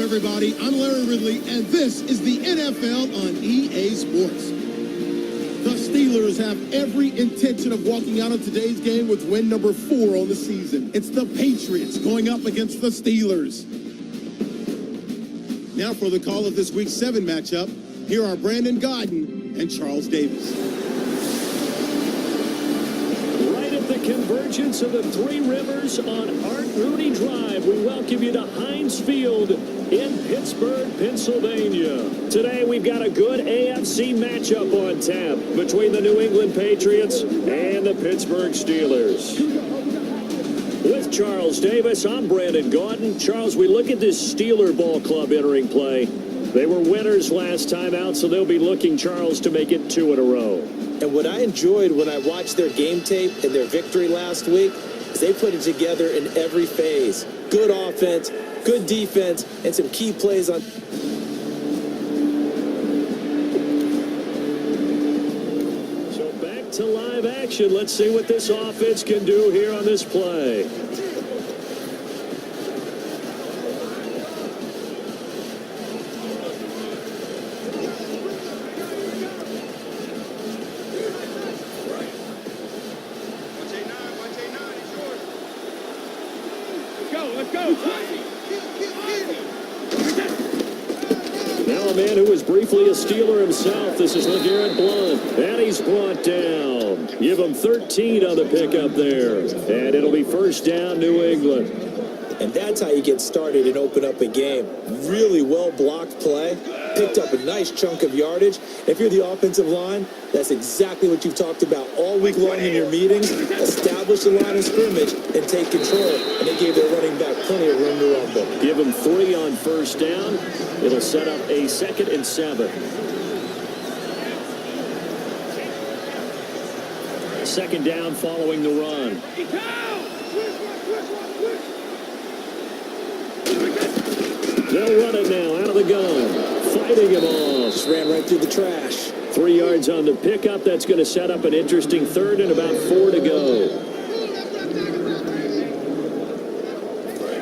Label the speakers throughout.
Speaker 1: everybody. I'm Larry Ridley, and this is the NFL on EA Sports. The Steelers have every intention of walking out of today's game with win number 4 on the season. It's the Patriots going up against the Steelers. Now for the call of this Week 7 matchup, here are Brandon Godden and Charles Davis.
Speaker 2: Right at the convergence of the Three Rivers on Art Rooney Drive, we welcome you to Heinz Field in Pittsburgh, Pennsylvania. Today we've got a good AFC matchup on tap between the New England Patriots and the Pittsburgh Steelers. With Charles Davis, I'm Brandon Gaudin. Charles, we look at this Steeler ball club entering play. They were winners last time out, so they'll be looking, Charles, to make it 2 in a row.
Speaker 3: And what I enjoyed when I watched their game tape and their victory last week is they put it together in every phase. Good offense, good defense, and some key plays on.
Speaker 2: So back to live action. Let's see what this offense can do here on this play. Now a man who was briefly a Steeler himself. This is LeGarrette Blount. And he's brought down. Give him 13 on the pickup there. And it'll be first down, New England.
Speaker 3: And that's how you get started and open up a game. Really well-blocked play. Picked up a nice chunk of yardage. If you're the offensive line, that's exactly what you've talked about all week long in your meetings. Establish the line of scrimmage and take control. And they gave their running back plenty of room to rumble.
Speaker 2: Give him 3 on first down. It'll set up a 2nd and 7. 2nd down following the run. They'll run it now out of the gun. Fighting him off.
Speaker 3: Just ran right through the trash.
Speaker 2: 3 yards on the pickup. That's going to set up an interesting 3rd and about 4 to go.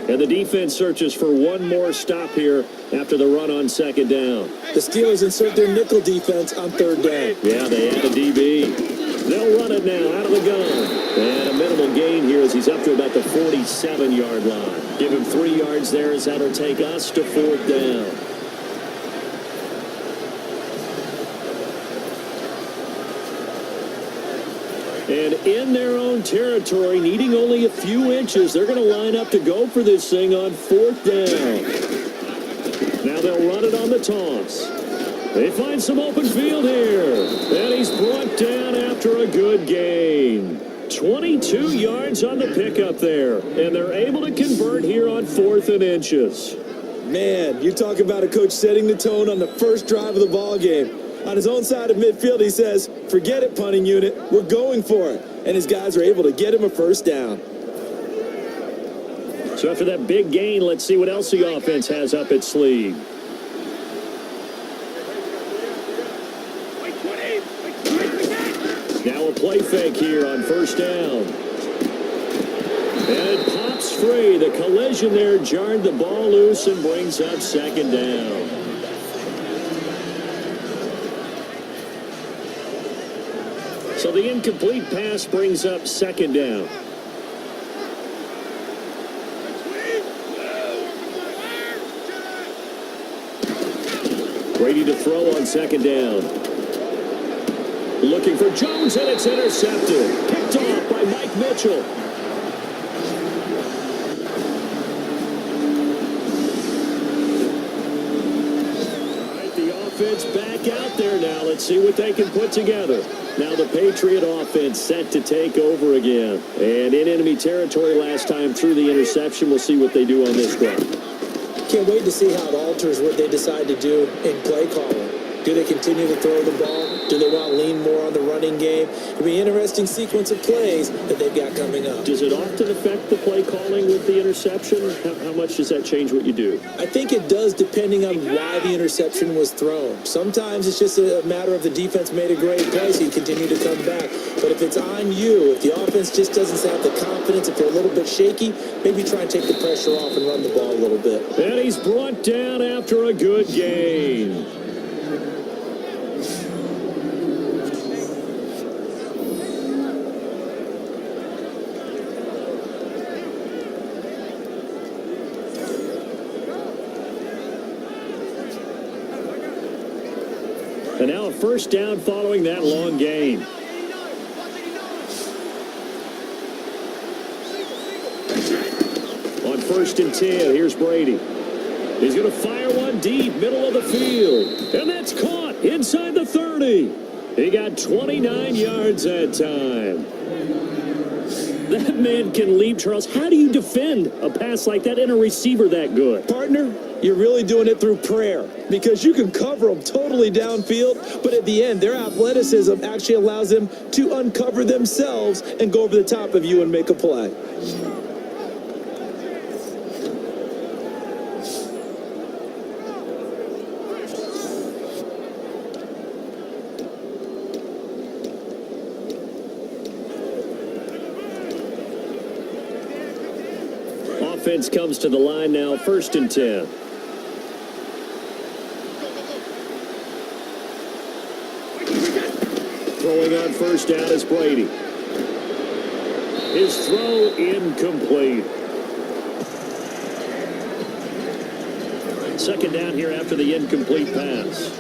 Speaker 2: And the defense searches for one more stop here after the run on 2nd down.
Speaker 3: The Steelers insert their nickel defense on 3rd down.
Speaker 2: Yeah, they add a DB. They'll run it now out of the gun. And a minimal gain here as he's up to about the 47-yard line. Give him 3 yards there as that'll take us to 4th down. And in their own territory, needing only a few inches, they're going to line up to go for this thing on 4th down. Now they'll run it on the toss. They find some open field here. And he's brought down after a good gain. 22 yards on the pickup there. And they're able to convert here on 4th and inches.
Speaker 3: Man, you talk about a coach setting the tone on the first drive of the ball game. On his own side of midfield, he says, forget it, punting unit. We're going for it. And his guys are able to get him a first down.
Speaker 2: So after that big gain, let's see what else the offense has up its sleeve. Now a play fake here on first down. And it pops free. The collision there jarred the ball loose and brings up 2nd down. So the incomplete pass brings up 2nd down. Ready to throw on 2nd down. Looking for Jones, and it's intercepted. Picked off by Mike Mitchell. All right, the offense back out there now. Let's see what they can put together. Now the Patriot offense set to take over again. And in enemy territory last time through the interception. We'll see what they do on this drive.
Speaker 3: Can't wait to see how it alters what they decide to do in play calling. Do they continue to throw the ball? Do they want to lean more on the running game? It'll be an interesting sequence of plays that they've got coming up.
Speaker 2: Does it often affect the play calling with the interception? How much does that change what you do?
Speaker 3: I think it does, depending on why the interception was thrown. Sometimes it's just a matter of the defense made a great play, so you continue to come back. But if it's on you, if the offense just doesn't have the confidence, if they're a little bit shaky, maybe try and take the pressure off and run the ball a little bit.
Speaker 2: And he's brought down after a good gain. And now a first down following that long gain. On 1st and 10, here's Brady. He's going to fire one deep, middle of the field. And that's caught inside the 30. He got 29 yards that time. That man can leap, Charles. How do you defend a pass like that and a receiver that good?
Speaker 3: Partner, you're really doing it through prayer, because you can cover them totally downfield, but at the end, their athleticism actually allows them to uncover themselves and go over the top of you and make a play.
Speaker 2: Offense comes to the line now, 1st and 10. Throwing on 1st down is Brady. His throw incomplete. 2nd down here after the incomplete pass.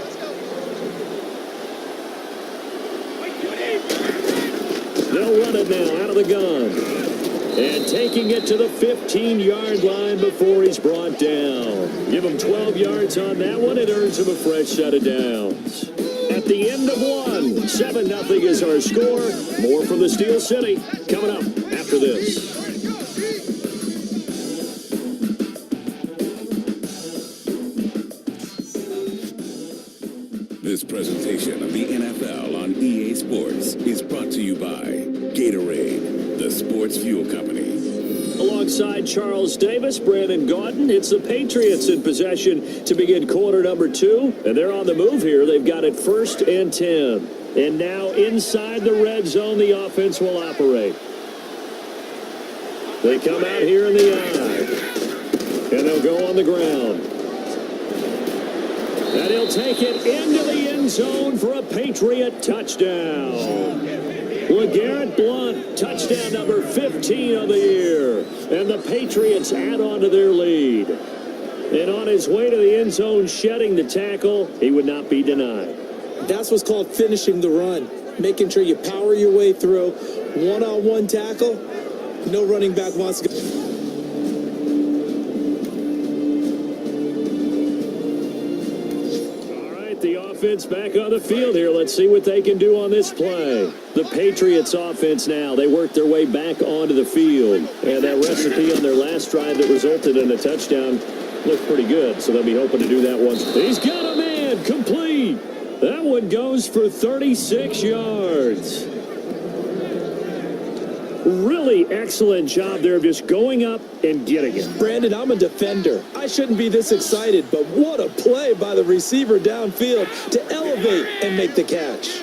Speaker 2: They'll run it now out of the gun. And taking it to the 15-yard line before he's brought down. Give him 12 yards on that one. It earns him a fresh set of downs. At the end of one, 7-0 is our score. More from the Steel City coming up after this.
Speaker 4: This presentation of the NFL on EA Sports is brought to you by Gatorade, the sports fuel company.
Speaker 2: Alongside Charles Davis, Brandon Gaudin, it's the Patriots in possession to begin quarter number 2. And they're on the move here. They've got it 1st and 10. And now inside the red zone, the offense will operate. They come out here in the eye. And they'll go on the ground. And he'll take it into the end zone for a Patriot touchdown. LeGarrette Blount, touchdown number 15 of the year. And the Patriots add on to their lead. And on his way to the end zone, shedding the tackle, he would not be denied.
Speaker 3: That's what's called finishing the run. Making sure you power your way through. One-on-one tackle. No running back wants to go.
Speaker 2: Offense back on the field here. Let's see what they can do on this play. The Patriots offense now, they work their way back onto the field. And that recipe on their last drive that resulted in a touchdown looked pretty good. So they'll be hoping to do that once. He's got a man complete. That one goes for 36 yards. Really excellent job there of just going up and getting it.
Speaker 3: Brandon, I'm a defender. I shouldn't be this excited, but what a play by the receiver downfield to elevate and make the catch.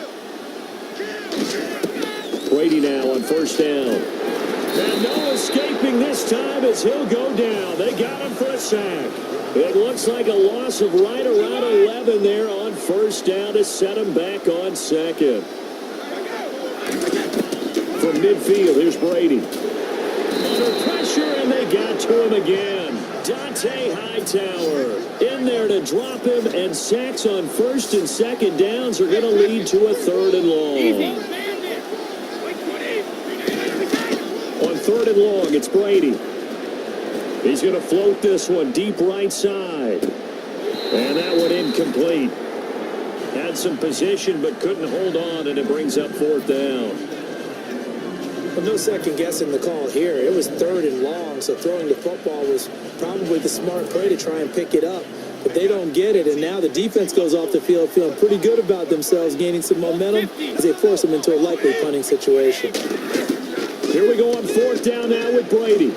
Speaker 2: Brady now on 1st down. And no escaping this time as he'll go down. They got him for a sack. It looks like a loss of right around 11 there on 1st down to set him back on 2nd. From midfield, here's Brady. Under pressure, and they got to him again. Dante Hightower in there to drop him, and sacks on 1st and 2nd downs are going to lead to a 3rd and long. On 3rd and long, it's Brady. He's going to float this one deep right side. And that one incomplete. Had some position, but couldn't hold on, and it brings up 4th down.
Speaker 3: Well, no second guessing the call here. It was 3rd and long, so throwing the football was probably the smart play to try and pick it up. but they don't get it, and now the defense goes off the field feeling pretty good about themselves, gaining some momentum as they force them into a likely punting situation.
Speaker 2: Here we go on 4th down now with Brady.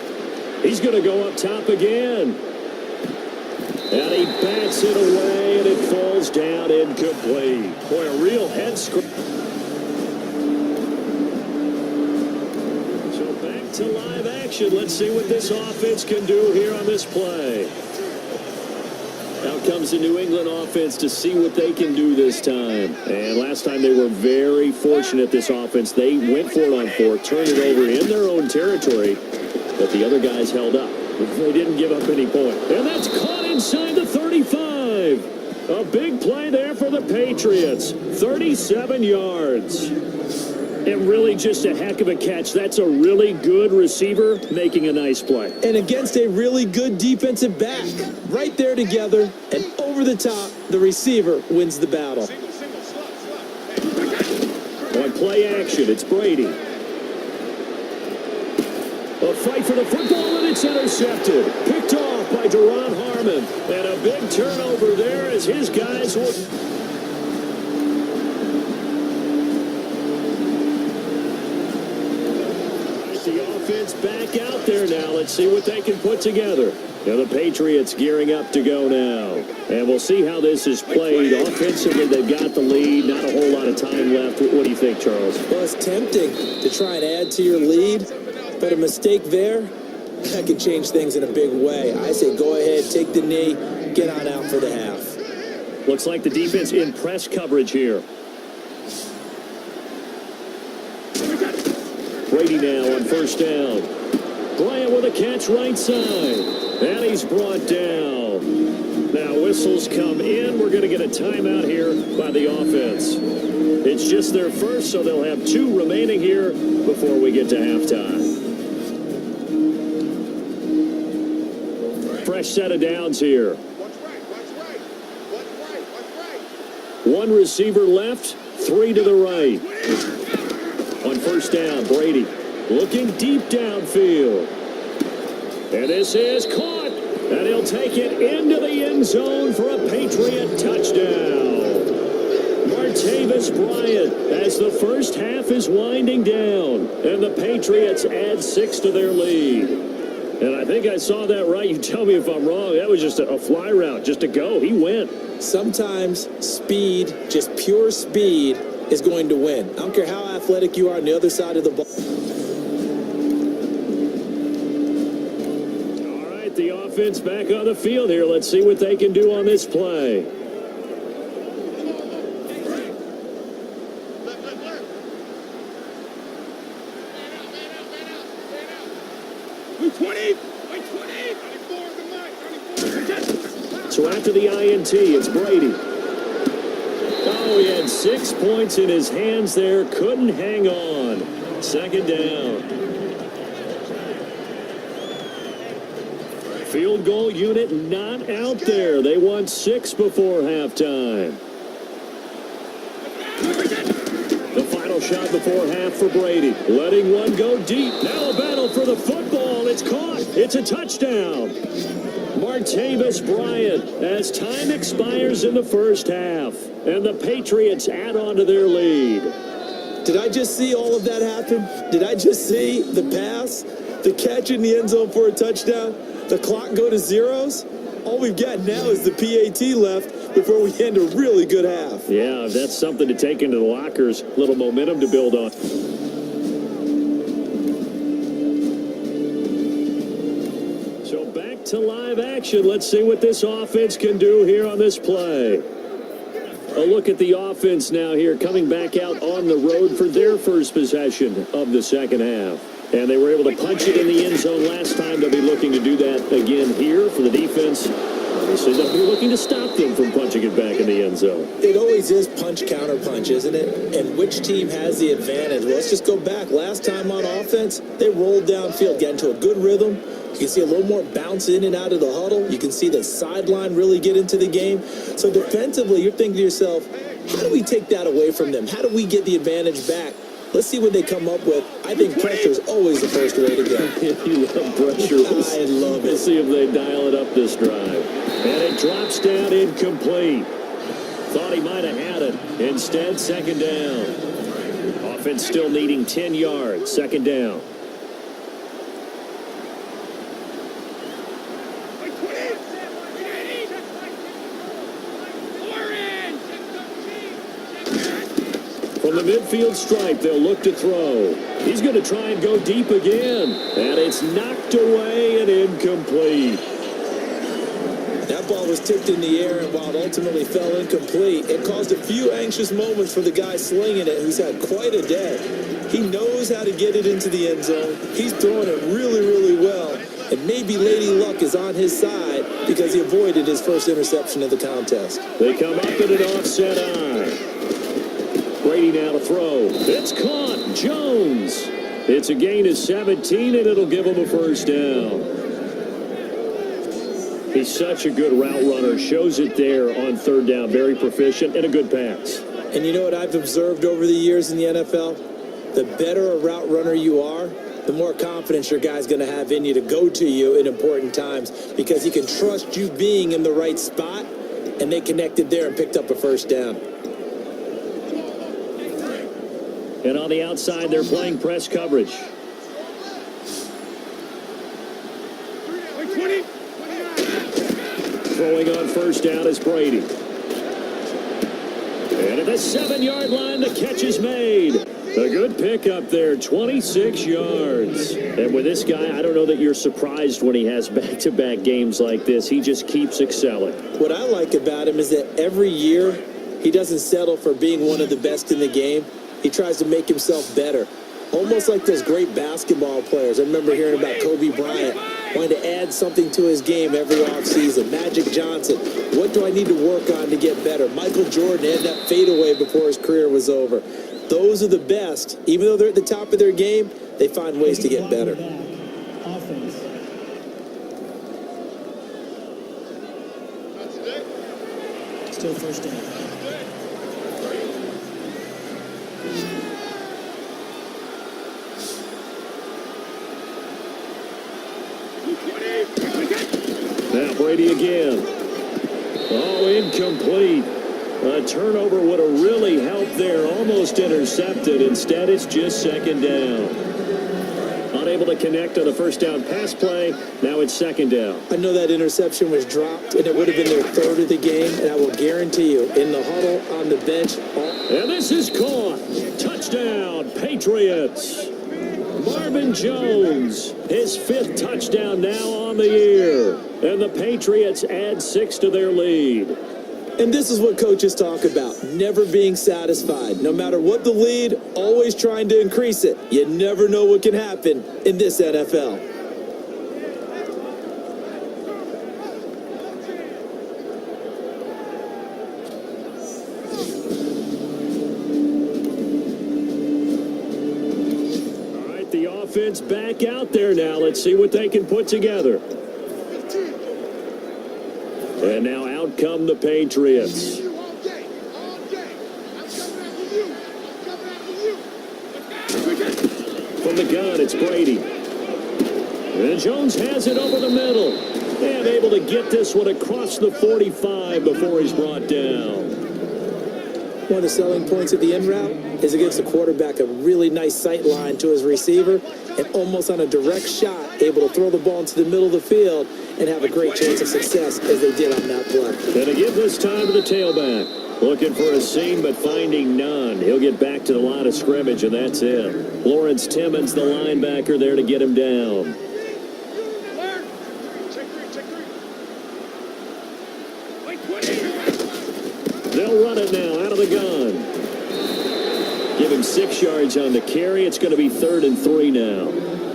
Speaker 2: He's going to go up top again. And he bats it away, and it falls down incomplete. Boy, a real head scratch. So back to live action. Let's see what this offense can do here on this play. Out comes the New England offense to see what they can do this time. And last time they were very fortunate, this offense. They went for it on 4th, turned it over in their own territory, but the other guys held up. They didn't give up any point. And that's caught inside the 35. A big play there for the Patriots. 37 yards. And really just a heck of a catch. That's a really good receiver making a nice play.
Speaker 3: And against a really good defensive back. Right there together, and over the top, the receiver wins the battle.
Speaker 2: On play action, it's Brady. A fight for the football, and it's intercepted. Picked off by Duron Harmon. And a big turnover there as his guys will... The offense back out there now. Let's see what they can put together. Now the Patriots gearing up to go now. And we'll see how this is played. Offensively, they've got the lead. Not a whole lot of time left. What do you think, Charles?
Speaker 3: Well, it's tempting to try and add to your lead, but a mistake there, that can change things in a big way. I say go ahead, take the knee, get on out for the half.
Speaker 2: Looks like the defense in press coverage here. Brady now on 1st down. Bryant with a catch right side. And he's brought down. Now whistles come in. We're going to get a timeout here by the offense. It's just their first, so they'll have 2 remaining here before we get to halftime. Fresh set of downs here. One receiver left, 3 to the right. On 1st down, Brady looking deep downfield. And this is caught. And he'll take it into the end zone for a Patriot touchdown. Martavis Bryant as the first half is winding down. And the Patriots add 6 to their lead. And I think I saw that right. You tell me if I'm wrong. That was just a fly route, just to go. He went.
Speaker 3: Sometimes speed, just pure speed, is going to win. I don't care how athletic you are on the other side of the ball.
Speaker 2: All right, the offense back on the field here. Let's see what they can do on this play. So after the INT, it's Brady. Oh, he had 6 points in his hands there. Couldn't hang on. 2nd down. Field goal unit not out there. They won 6 before halftime. The final shot before half for Brady. Letting one go deep. Now a battle for the football. It's caught. It's a touchdown. Martavis Bryant as time expires in the first half. And the Patriots add on to their lead.
Speaker 3: Did I just see all of that happen? Did I just see the pass, the catch in the end zone for a touchdown, the clock go to zeros? All we've got now is the PAT left before we end a really good half.
Speaker 2: Yeah, that's something to take into the lockers. A little momentum to build on. So back to live action. Let's see what this offense can do here on this play. A look at the offense now here, coming back out on the road for their first possession of the second half. And they were able to punch it in the end zone last time. They'll be looking to do that again here for the defense. Obviously, they'll be looking to stop them from punching it back in the end zone.
Speaker 3: It always is punch, counter punch, isn't it? And which team has the advantage? Well, let's just go back. Last time on offense, they rolled downfield, got into a good rhythm. You can see a little more bounce in and out of the huddle. You can see the sideline really get into the game. So defensively, you're thinking to yourself, how do we take that away from them? How do we get the advantage back? Let's see what they come up with. I think pressure is always the first way to go.
Speaker 2: You love pressure.
Speaker 3: I love it.
Speaker 2: Let's see if they dial it up this drive. And it drops down incomplete. Thought he might have had it. Instead, second down. Offense still needing 10 yards. Second down. From the midfield stripe, they'll look to throw. He's going to try and go deep again. And it's knocked away and incomplete.
Speaker 3: That ball was tipped in the air, and while it ultimately fell incomplete, it caused a few anxious moments for the guy slinging it, who's had quite a day. He knows how to get it into the end zone. He's throwing it really, really well. And maybe Lady Luck is on his side because he avoided his first interception of the contest.
Speaker 2: They come up in an offset eye. Brady now to throw. It's caught. Jones. It's a gain of 17, and it'll give him a first down. He's such a good route runner. Shows it there on third down. Very proficient and a good pass.
Speaker 3: And you know what I've observed over the years in the NFL? The better a route runner you are, the more confidence your guy's going to have in you to go to you in important times because he can trust you being in the right spot, and they connected there and picked up a first down.
Speaker 2: And on the outside, they're playing press coverage. Throwing on first down is Brady. And at the 7-yard line, the catch is made. A good pickup there, 26 yards. And with this guy, I don't know that you're surprised when he has back-to-back games like this. He just keeps excelling.
Speaker 3: What I like about him is that every year he doesn't settle for being one of the best in the game. He tries to make himself better. Almost like those great basketball players. I remember hearing about Kobe Bryant wanting to add something to his game every offseason. Magic Johnson, what do I need to work on to get better? Michael Jordan had that fadeaway before his career was over. Those are the best. Even though they're at the top of their game, they find ways to get better.
Speaker 5: Still first down.
Speaker 2: Now Brady again. Oh, incomplete. A turnover would have really helped there. Almost intercepted. Instead, it's just second down. Unable to connect on the first down pass play. Now it's second down.
Speaker 3: I know that interception was dropped, and it would have been their third of the game, and I will guarantee you, in the huddle, on the bench.
Speaker 2: And this is caught. Touchdown, Patriots. Marvin Jones, his 5th touchdown now on the year. And the Patriots add 6 to their lead.
Speaker 3: And this is what coaches talk about, never being satisfied. No matter what the lead, always trying to increase it. You never know what can happen in this NFL.
Speaker 2: All right, the offense back out there now. Let's see what they can put together. And now out come the Patriots. From the gun, it's Brady. And Jones has it over the middle. And able to get this one across the 45 before he's brought down.
Speaker 3: One of the selling points of the end route is against the quarterback, a really nice sight line to his receiver, and almost on a direct shot, able to throw the ball into the middle of the field and have a great chance of success as they did on that play.
Speaker 2: And again this time to the tailback. Looking for a seam, but finding none. He'll get back to the line of scrimmage, and that's it. Lawrence Timmons, the linebacker, there to get him down. They'll run it now out of the gun. Give him 6 yards on the carry. It's going to be 3rd and 3 now.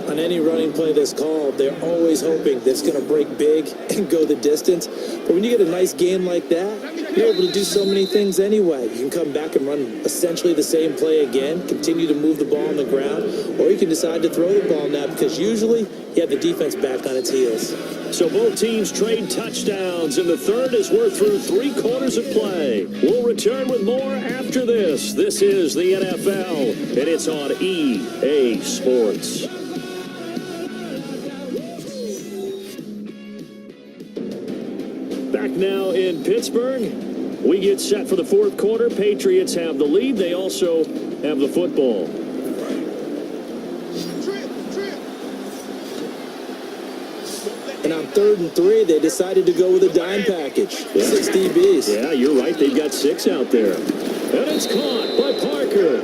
Speaker 3: On any running play that's called, they're always hoping that it's going to break big and go the distance. But when you get a nice game like that, you're able to do so many things anyway. You can come back and run essentially the same play again, continue to move the ball on the ground, or you can decide to throw the ball now because usually you have the defense back on its heels.
Speaker 2: So both teams trade touchdowns in the third as we're through 3 quarters of play. We'll return with more after this. This is the NFL, and it's on EA Sports. Back now in Pittsburgh. We get set for the fourth quarter. Patriots have the lead. They also have the football.
Speaker 3: And on 3rd and 3, they decided to go with a dime package. 6 DBs.
Speaker 2: Yeah, you're right. They've got 6 out there. And it's caught by Parker.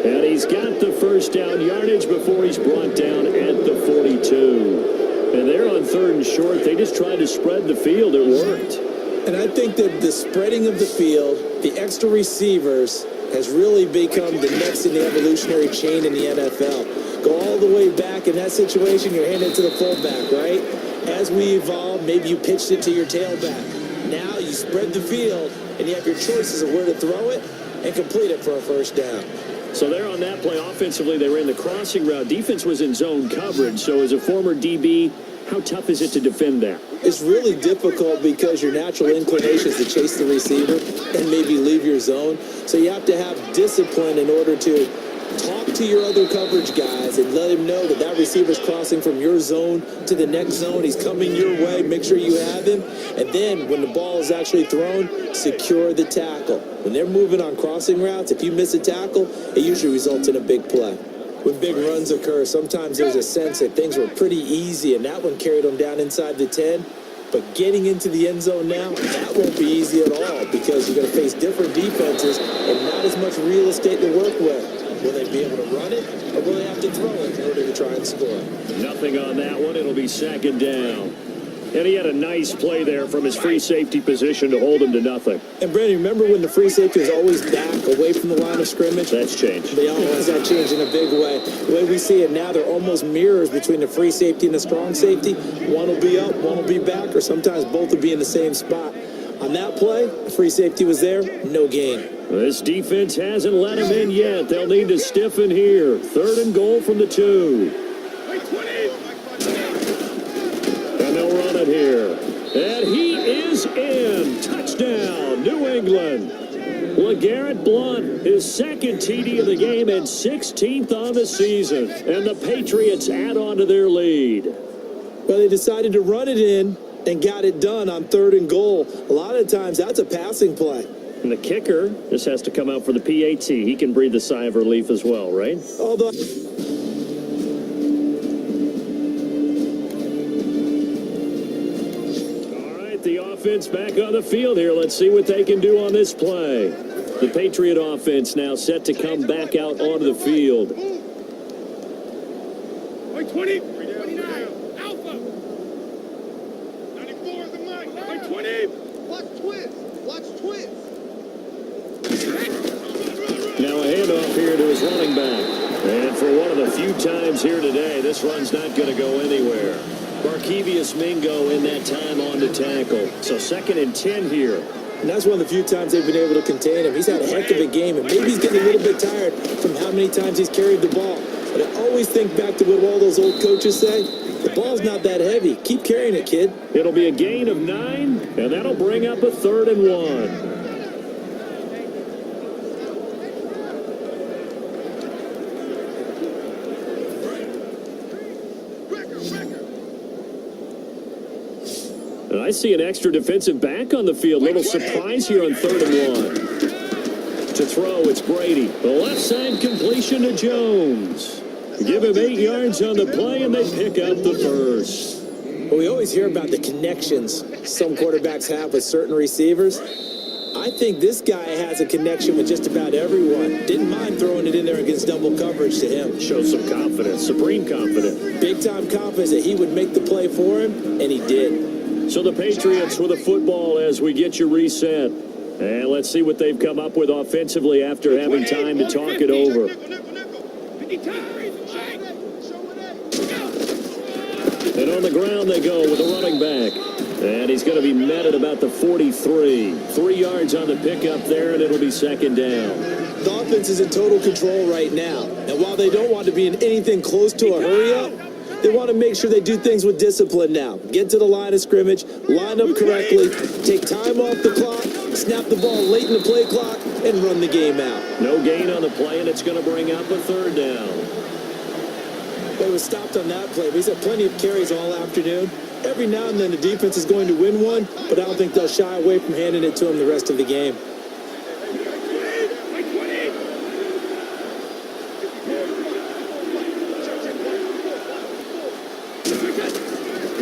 Speaker 2: And he's got the first down yardage before he's brought down at the 42. And they're on 3rd and short. They just tried to spread the field. It worked.
Speaker 3: And I think that the spreading of the field, the extra receivers, has really become the next in the evolutionary chain in the NFL. Go all the way back in that situation, you're handing it to the fullback, right? As we evolve, maybe you pitched it to your tailback. Now you spread the field, and you have your choices of where to throw it and complete it for a first down.
Speaker 2: So there on that play, offensively, they ran the crossing route. Defense was in zone coverage. So as a former DB, how tough is it to defend that?
Speaker 3: It's really difficult because your natural inclination is to chase the receiver and maybe leave your zone. So you have to have discipline in order to talk to your other coverage guys and let him know that that receiver's crossing from your zone to the next zone. He's coming your way. Make sure you have him. And then when the ball is actually thrown, secure the tackle. When they're moving on crossing routes, if you miss a tackle, it usually results in a big play. When big runs occur, sometimes there's a sense that things were pretty easy, and that one carried them down inside the 10. But getting into the end zone now, that won't be easy at all because you're going to face different defenses and not as much real estate to work with. Will they be able to run it, or will they have to throw it in order to try and score?
Speaker 2: Nothing on that one. It'll be 2nd down. And he had a nice play there from his free safety position to hold him to nothing.
Speaker 3: And Brandon, remember when the free safety was always back away from the line of scrimmage?
Speaker 2: That's changed.
Speaker 3: They always got changed in a big way. The way we see it now, they're almost mirrors between the free safety and the strong safety. One will be up, one will be back, or sometimes both will be in the same spot. On that play, the free safety was there, no gain.
Speaker 2: This defense hasn't let him in yet. They'll need to stiffen here. 3rd and goal from the 2. And they'll run it here. And he is in. Touchdown, New England. LeGarrette Blount, his 2nd TD of the game and 16th on the season. And the Patriots add on to their lead.
Speaker 3: Well, they decided to run it in and got it done on 3rd and goal. A lot of times, that's a passing play.
Speaker 2: And the kicker just has to come out for the PAT. He can breathe a sigh of relief as well, right?
Speaker 3: Although...
Speaker 2: All right, the offense back on the field here. Let's see what they can do on this play. The Patriot offense now set to come back out onto the field.
Speaker 6: 20, 29, Alpha. 94 is the mic. 20. Watch twist. Watch twist.
Speaker 2: Now a handoff here to his running back. And for one of the few times here today, this run's not going to go anywhere. Markevius Mingo in that time on the tackle. So 2nd and 10 here.
Speaker 3: And that's one of the few times they've been able to contain him. He's had a heck of a game, and maybe he's getting a little bit tired from how many times he's carried the ball. But I always think back to what all those old coaches say. The ball's not that heavy. Keep carrying it, kid.
Speaker 2: It'll be a gain of 9, and that'll bring up a 3rd and 1. And I see an extra defensive back on the field. Little surprise here on 3rd and 1. To throw, it's Brady. The left side completion to Jones. Give him 8 yards on the play, and they pick up the first.
Speaker 3: Well, we always hear about the connections some quarterbacks have with certain receivers. I think this guy has a connection with just about everyone. Didn't mind throwing it in there against double coverage to him.
Speaker 2: Shows some confidence, supreme confidence.
Speaker 3: Big-time confidence that he would make the play for him, and he did.
Speaker 2: So the Patriots with the football as we get you reset. And let's see what they've come up with offensively after having time to talk it over. And on the ground they go with a running back. And he's going to be met at about the 43. 3 yards on the pickup there, and it'll be 2nd down.
Speaker 3: The offense is in total control right now. And while they don't want to be in anything close to a hurry-up, they want to make sure they do things with discipline now. Get to the line of scrimmage, line up correctly, take time off the clock, snap the ball late in the play clock, and run the game out.
Speaker 2: No gain on the play, and it's going to bring up a 3rd down.
Speaker 3: But it was stopped on that play. But he's had plenty of carries all afternoon. Every now and then the defense is going to win one, but I don't think they'll shy away from handing it to them the rest of the game.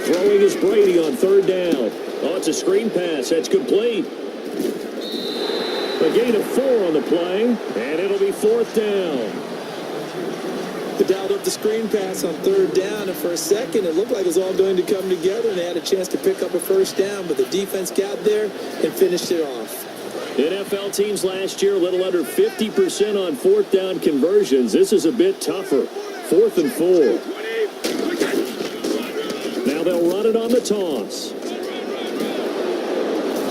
Speaker 2: Throwing is Brady on third down. Oh, it's a screen pass. That's complete. A gain of 4 on the play, and it'll be fourth down.
Speaker 3: They dialed up the screen pass on third down, and for a second it looked like it was all going to come together, and they had a chance to pick up a first down, but the defense got there and finished it off.
Speaker 2: NFL teams last year a little under 50% on fourth down conversions. This is a bit tougher. 4th and 4. Now they'll run it on the toss.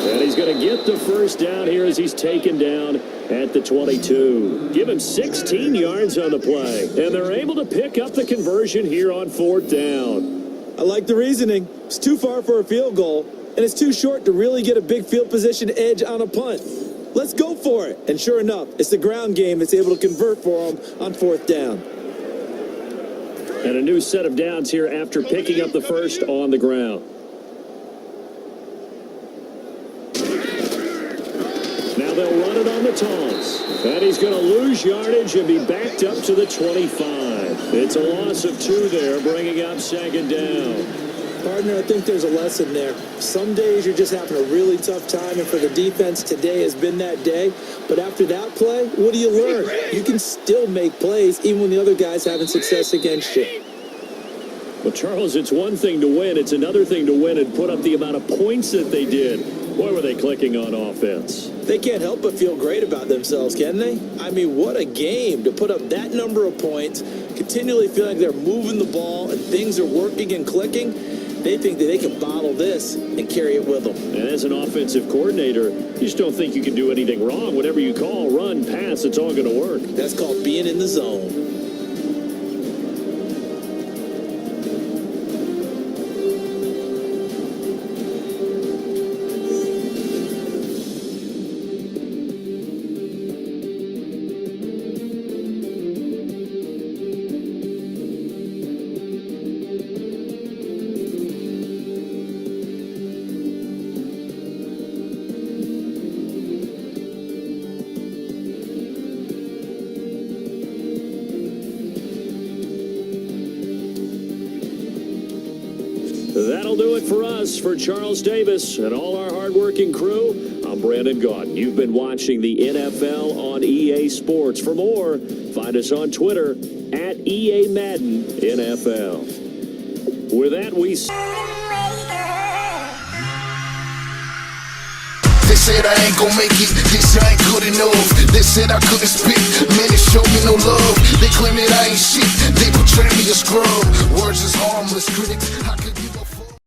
Speaker 2: And he's going to get the first down here as he's taken down at the 22. Give him 16 yards on the play. And they're able to pick up the conversion here on fourth down.
Speaker 3: I like the reasoning. It's too far for a field goal, and it's too short to really get a big field position edge on a punt. Let's go for it. And sure enough, it's the ground game that's able to convert for them on fourth down.
Speaker 2: And a new set of downs here after picking up the first on the ground. Now they'll run it on the toss. And he's going to lose yardage and be backed up to the 25. It's a loss of 2 there, bringing up second down.
Speaker 3: Partner, I think there's a lesson there. Some days you're just having a really tough time, and for the defense, today has been that day. But after that play, what do you learn? You can still make plays even when the other guy's having success against you.
Speaker 2: Well, Charles, it's one thing to win. It's another thing to win and put up the amount of points that they did. Boy, were they clicking on offense.
Speaker 3: They can't help but feel great about themselves, can they? I mean, what a game to put up that number of points, continually feeling like they're moving the ball and things are working and clicking. They think that they can bottle this and carry it with them.
Speaker 2: And as an offensive coordinator, you just don't think you can do anything wrong. Whatever you call, run, pass, it's all going to work.
Speaker 3: That's called being in the zone.
Speaker 2: That'll do it for us. For Charles Davis and all our hardworking crew, I'm Brandon Gaudin. You've been watching the NFL on EA Sports. For more, find us on Twitter at EA Madden NFL. With that, we...
Speaker 7: They said I ain't gon' make it, they said I ain't good enough. They said I couldn't spit, man, they showed me no love. They claim that I ain't shit, they portray me as scrub. Words is harmless, critics, I could